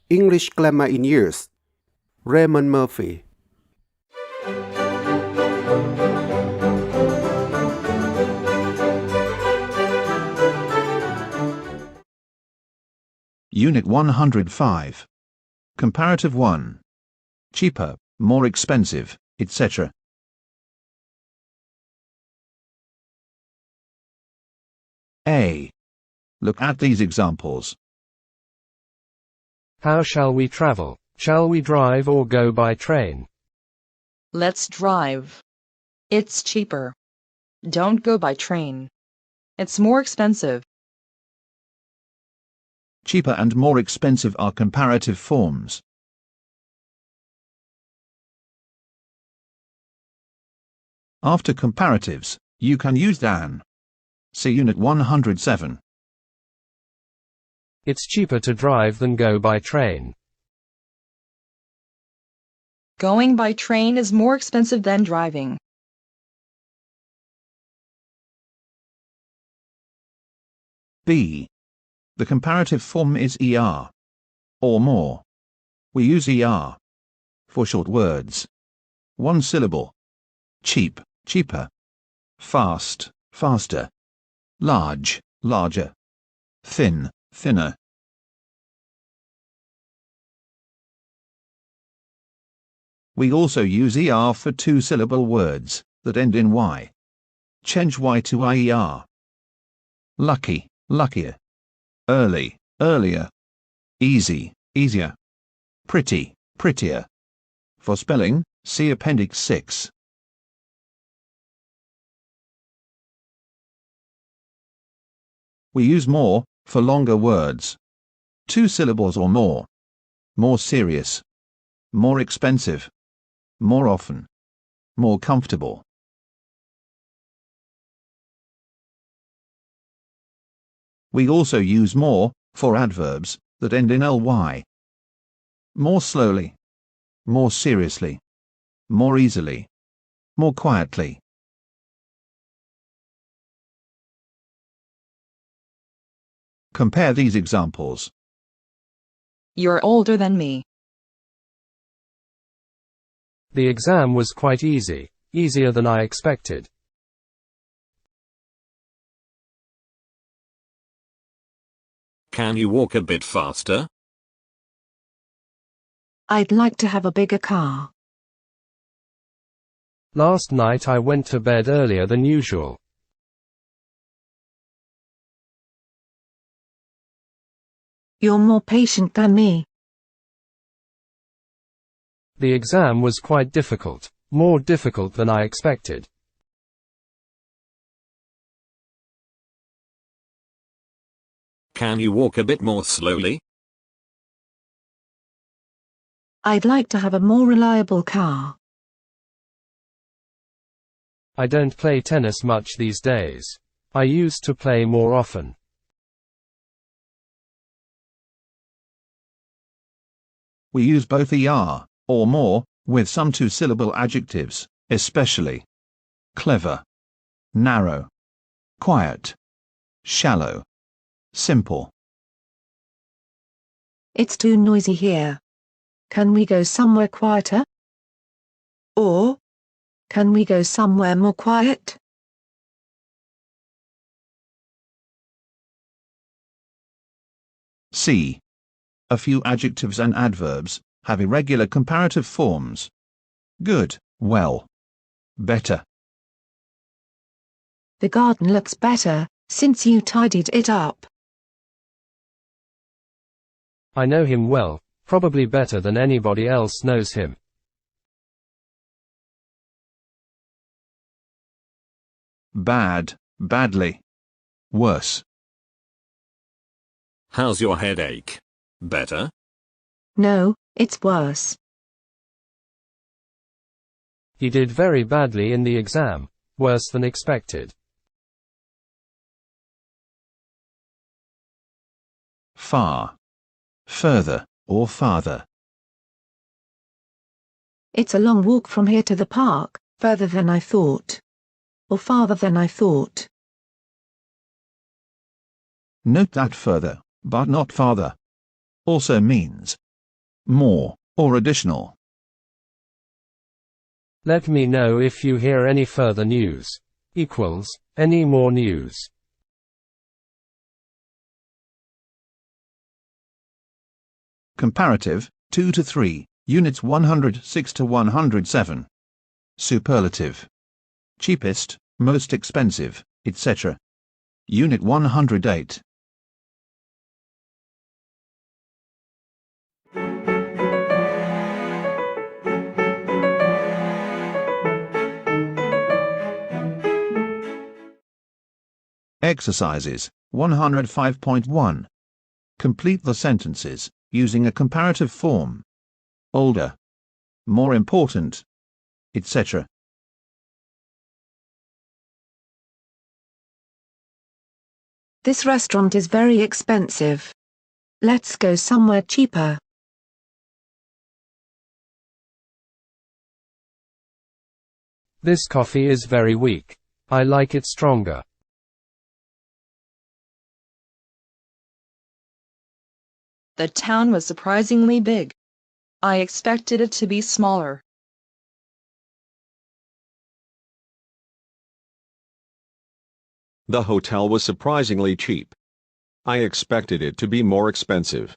English Grammar in Years. Raymond Murphy. Unit 105. Comparative 1. Cheaper, more expensive, etc. A. Look at these examples. How shall we travel? Shall we drive or go by train? Let's drive. It's cheaper. Don't go by train. It's more expensive. Cheaper and more expensive are comparative forms. After comparatives, you can use than. See Unit 107. It's cheaper to drive than go by train. Going by train is more expensive than driving. B. The comparative form is er, or more. We use er for short words. One syllable. Cheap, cheaper. Fast, faster. Large, larger. Thin, thinner. We also use er for two-syllable words that end in y. Change y to ier. Lucky, luckier. Early, earlier. Easy, easier. Pretty, prettier. For spelling, see Appendix 6. We use more for longer words. Two syllables or more. More serious. More expensive. More often. More comfortable. We also use more for adverbs that end in ly. More slowly. More seriously. More easily. More quietly. Compare these examples. You're older than me. The exam was quite easy, easier than I expected. Can you walk a bit faster? I'd like to have a bigger car. Last night I went to bed earlier than usual. You're more patient than me. The exam was quite difficult, more difficult than I expected. Can you walk a bit more slowly? I'd like to have a more reliable car. I don't play tennis much these days. I used to play more often. We use both er, or more, with some two-syllable adjectives, especially clever, narrow, quiet, shallow, simple. It's too noisy here. Can we go somewhere quieter? Or, can we go somewhere more quiet? C. A few adjectives and adverbs have irregular comparative forms. Good, well. Better. The garden looks better since you tidied it up. I know him well, probably better than anybody else knows him. Bad, badly. Worse. How's your headache? Better? No, it's worse. He did very badly in the exam, worse than expected. Far. Further, or farther. It's a long walk from here to the park, further than I thought. Or farther than I thought. Note that further, but not farther, also means more, or additional. Let me know if you hear any further news. Equals, any more news. Comparative, 2 to 3, Units 106 to 107. Superlative. Cheapest, most expensive, etc. Unit 108. Exercises, 105.1. Complete the sentences, using a comparative form. Older. More important. Etc. This restaurant is very expensive. Let's go somewhere cheaper. This coffee is very weak. I like it stronger. The town was surprisingly big. I expected it to be smaller. The hotel was surprisingly cheap. I expected it to be more expensive.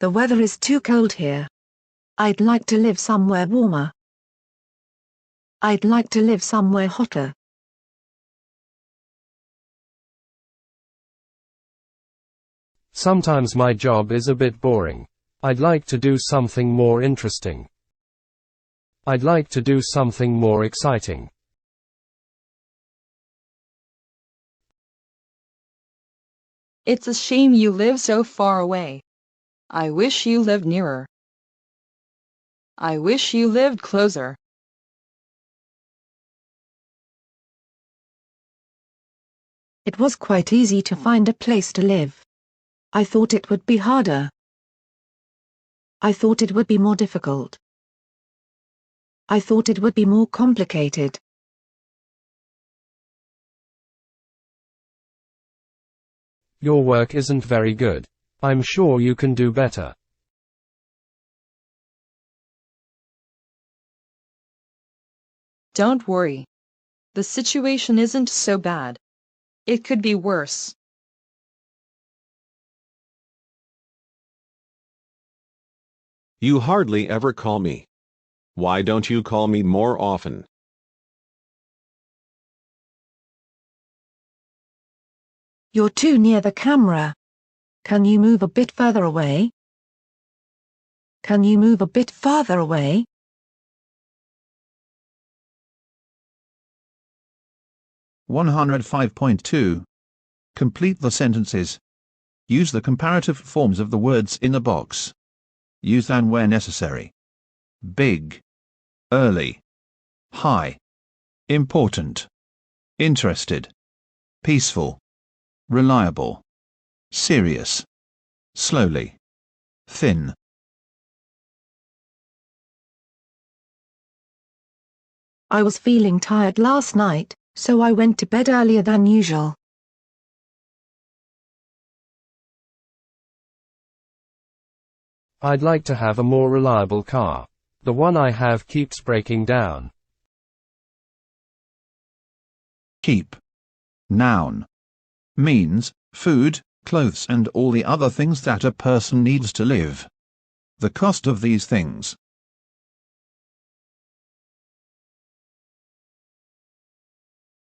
The weather is too cold here. I'd like to live somewhere warmer. I'd like to live somewhere hotter. Sometimes my job is a bit boring. I'd like to do something more interesting. I'd like to do something more exciting. It's a shame you live so far away. I wish you lived nearer. I wish you lived closer. It was quite easy to find a place to live. I thought it would be harder. I thought it would be more difficult. I thought it would be more complicated. Your work isn't very good. I'm sure you can do better. Don't worry. The situation isn't so bad. It could be worse. You hardly ever call me. Why don't you call me more often? You're too near the camera. Can you move a bit further away? Can you move a bit farther away? (105.2). Complete the sentences. Use the comparative forms of the words in the box. Use than where necessary. Big, early, high, important, interested, peaceful, reliable, serious, slowly, thin. I was feeling tired last night, so I went to bed earlier than usual. I'd like to have a more reliable car. The one I have keeps breaking down. Keep. Noun. Means food, clothes and all the other things that a person needs to live. The cost of these things.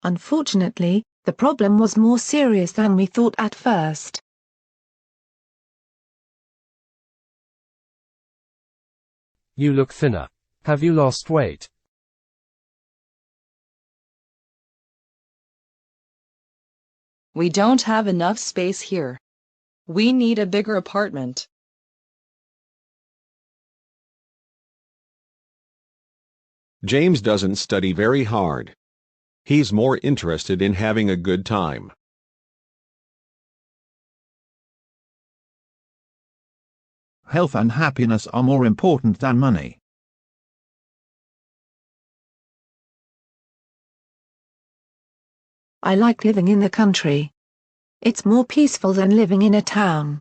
Unfortunately, the problem was more serious than we thought at first. You look thinner. Have you lost weight? We don't have enough space here. We need a bigger apartment. James doesn't study very hard. He's more interested in having a good time. Health and happiness are more important than money. I like living in the country. It's more peaceful than living in a town.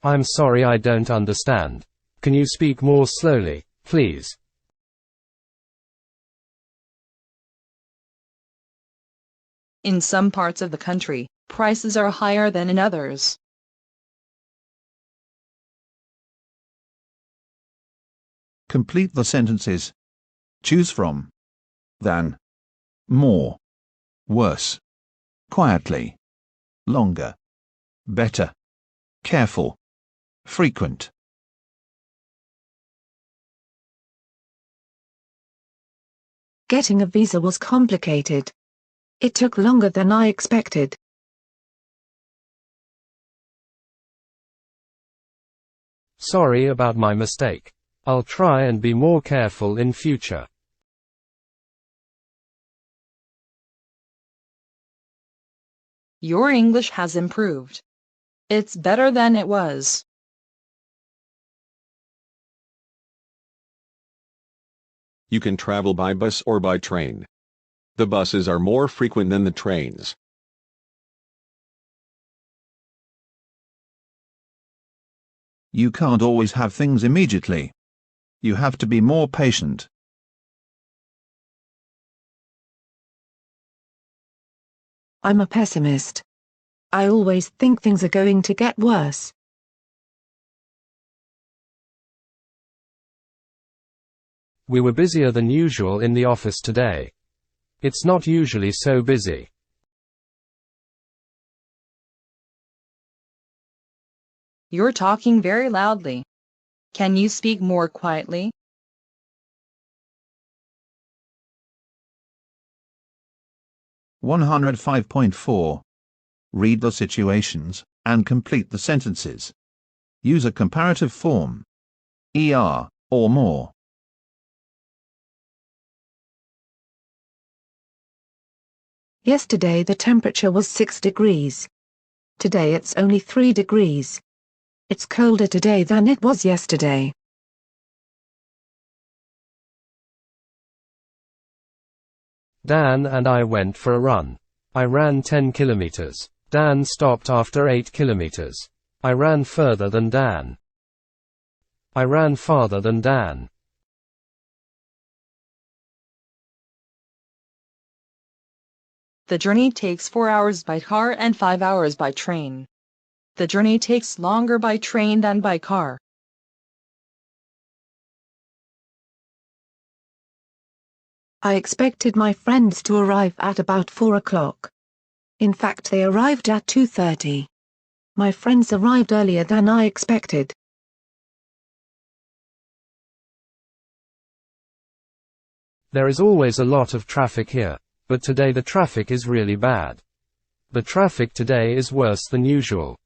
I'm sorry, I don't understand. Can you speak more slowly, please? In some parts of the country, prices are higher than in others. Complete the sentences. Choose from than, more, worse, quietly, longer, better, careful, frequent. Getting a visa was complicated. It took longer than I expected. Sorry about my mistake. I'll try and be more careful in future. Your English has improved. It's better than it was. You can travel by bus or by train. The buses are more frequent than the trains. You can't always have things immediately. You have to be more patient. I'm a pessimist. I always think things are going to get worse. We were busier than usual in the office today. It's not usually so busy. You're talking very loudly. Can you speak more quietly? (105.4) Read the situations and complete the sentences. Use a comparative form. ER or more. Yesterday the temperature was 6 degrees. Today it's only 3 degrees. It's colder today than it was yesterday. Dan and I went for a run. I ran 10 kilometers. Dan stopped after 8 kilometers. I ran further than Dan. I ran farther than Dan. The journey takes 4 hours by car and 5 hours by train. The journey takes longer by train than by car. I expected my friends to arrive at about 4 o'clock. In fact, they arrived at 2:30. My friends arrived earlier than I expected. There is always a lot of traffic here, but today the traffic is really bad. The traffic today is worse than usual.